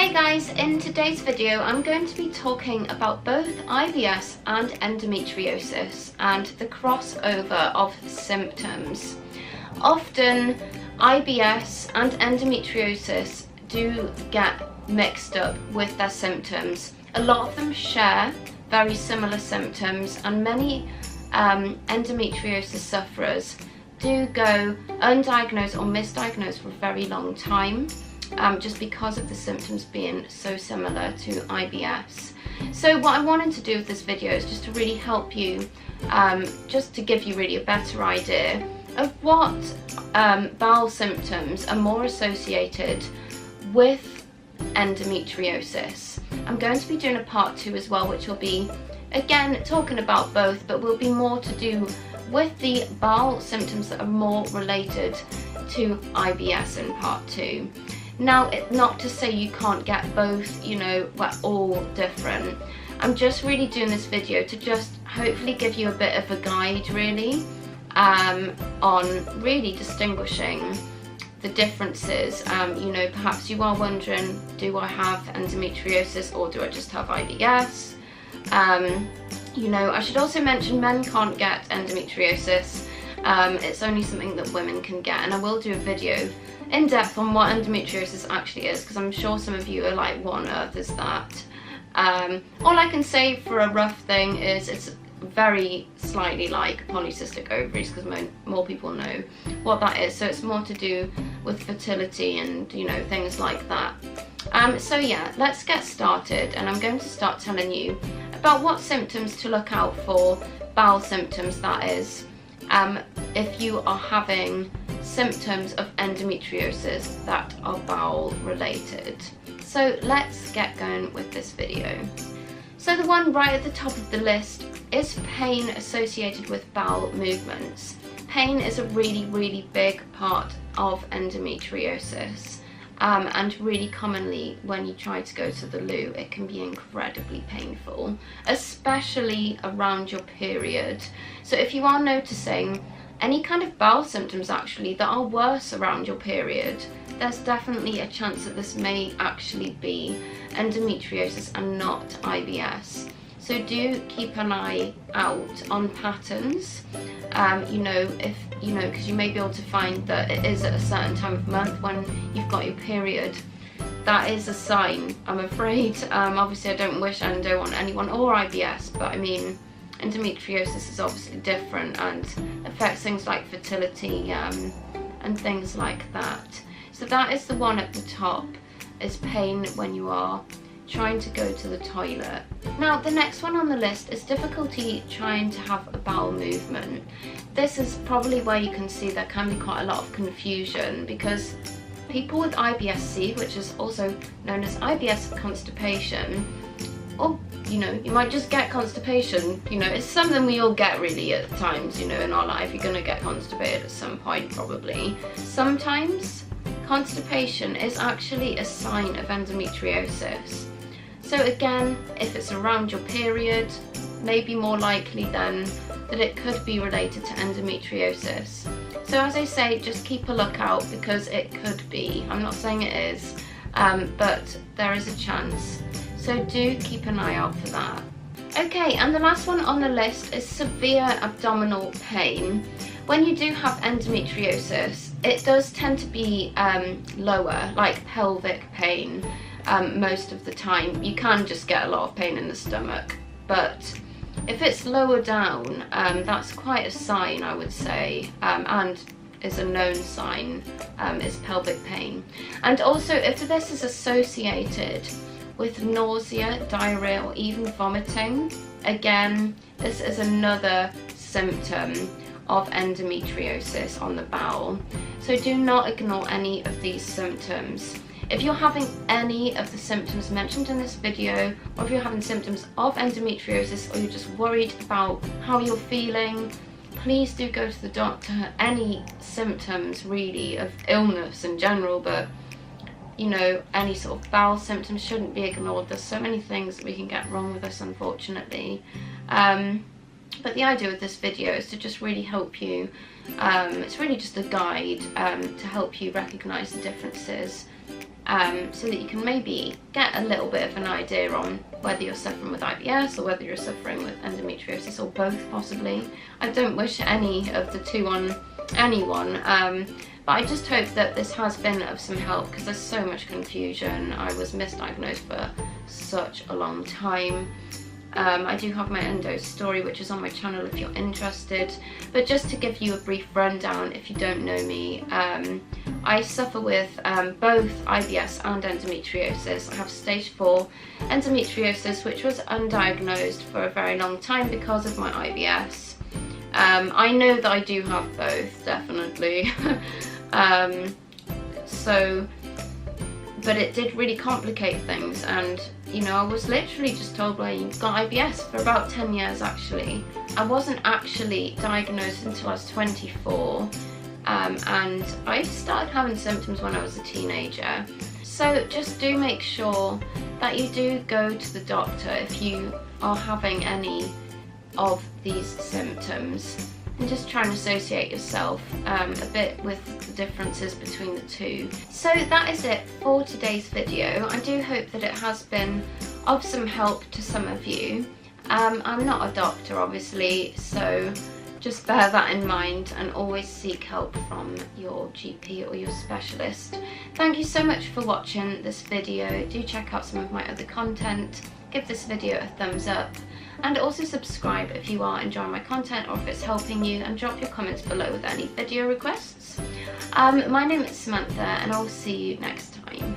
Hi guys, in today's video I'm going to be talking about both IBS and endometriosis and the crossover of symptoms. Often IBS and endometriosis do get mixed up with their symptoms. A lot of them share very similar symptoms, and many endometriosis sufferers do go undiagnosed or misdiagnosed for a very long time, just because of the symptoms being so similar to IBS. So what I wanted to do with this video is just to really help you, just to give you really a better idea of what bowel symptoms are more associated with endometriosis. I'm going to be doing a part 2 as well, which will be again talking about both, but will be more to do with the bowel symptoms that are more related to IBS in part 2. Now, not to say you can't get both, you know, we're all different. I'm just really doing this video to just hopefully give you a bit of a guide really, on really distinguishing the differences. You know, perhaps you are wondering, do I have endometriosis or do I just have IBS? You know, I should also mention men can't get endometriosis. It's only something that women can get, and I will do a video in depth on what endometriosis actually is, because I'm sure some of you are like, what on earth is that? All I can say for a rough thing is it's very slightly like polycystic ovaries, because more people know what that is. So it's more to do with fertility and, you know, things like that. So yeah, let's get started, and I'm going to start telling you about what symptoms to look out for, bowel symptoms that is, if you are having symptoms of endometriosis that are bowel related. So let's get going with this video. So the one right at the top of the list is pain associated with bowel movements. Pain is a really big part of endometriosis. And really commonly when you try to go to the loo, it can be incredibly painful, especially around your period. So if you are noticing any kind of bowel symptoms actually that are worse around your period, there's definitely a chance that this may actually be endometriosis and not IBS. So do keep an eye out on patterns, you know, if you know, because you may be able to find that it is at a certain time of month when you've got your period. That is a sign, I'm afraid. Obviously I don't wish endo on anyone or IBS, but I mean, endometriosis is obviously different and affects things like fertility and things like that. So that is the one at the top, is pain when you are trying to go to the toilet. Now the next one on the list is difficulty trying to have a bowel movement. This is probably where you can see there can be quite a lot of confusion, because people with IBS-C, which is also known as IBS constipation, or you know, you might just get constipation, you know, it's something we all get really at times, you know, in our life. You're gonna get constipated at some point probably. Sometimes constipation is actually a sign of endometriosis. So again, if it's around your period, maybe more likely then that it could be related to endometriosis. So as I say, just keep a lookout, because it could be. I'm not saying it is, but there is a chance. So do keep an eye out for that. Okay, and the last one on the list is severe abdominal pain. When you do have endometriosis, it does tend to be lower, like pelvic pain. Most of the time you can just get a lot of pain in the stomach, but if it's lower down, that's quite a sign, I would say, and is a known sign, is pelvic pain. And also if this is associated with nausea, diarrhea, or even vomiting, again, this is another symptom of endometriosis on the bowel. So do not ignore any of these symptoms. If you're having any of the symptoms mentioned in this video, or if you're having symptoms of endometriosis, or you're just worried about how you're feeling, please do go to the doctor. Any symptoms really of illness in general, but you know, any sort of bowel symptoms shouldn't be ignored. There's so many things that we can get wrong with us, unfortunately. But the idea of this video is to just really help you. It's really just a guide to help you recognise the differences so that you can maybe get a little bit of an idea on whether you're suffering with IBS or whether you're suffering with endometriosis, or both possibly. I don't wish any of the two on anyone, but I just hope that this has been of some help, because there's so much confusion. I was misdiagnosed for such a long time. I do have my endo story, which is on my channel if you're interested, but just to give you a brief rundown if you don't know me, I suffer with both IBS and endometriosis. I have stage 4 endometriosis, which was undiagnosed for a very long time because of my IBS. I know that I do have both, definitely. But it did really complicate things, and you know, I was literally just told, well, you've got IBS for about 10 years actually. I wasn't actually diagnosed until I was 24, and I started having symptoms when I was a teenager. So just do make sure that you do go to the doctor if you are having any of these symptoms, and just try and associate yourself a bit with the differences between the two. So that is it for today's video. I do hope that it has been of some help to some of you. I'm not a doctor obviously, so just bear that in mind, and always seek help from your GP or your specialist. Thank you so much for watching this video. Do check out some of my other content. Give this video a thumbs up, and also subscribe if you are enjoying my content or if it's helping you, and drop your comments below with any video requests. My name is Samantha, and I'll see you next time.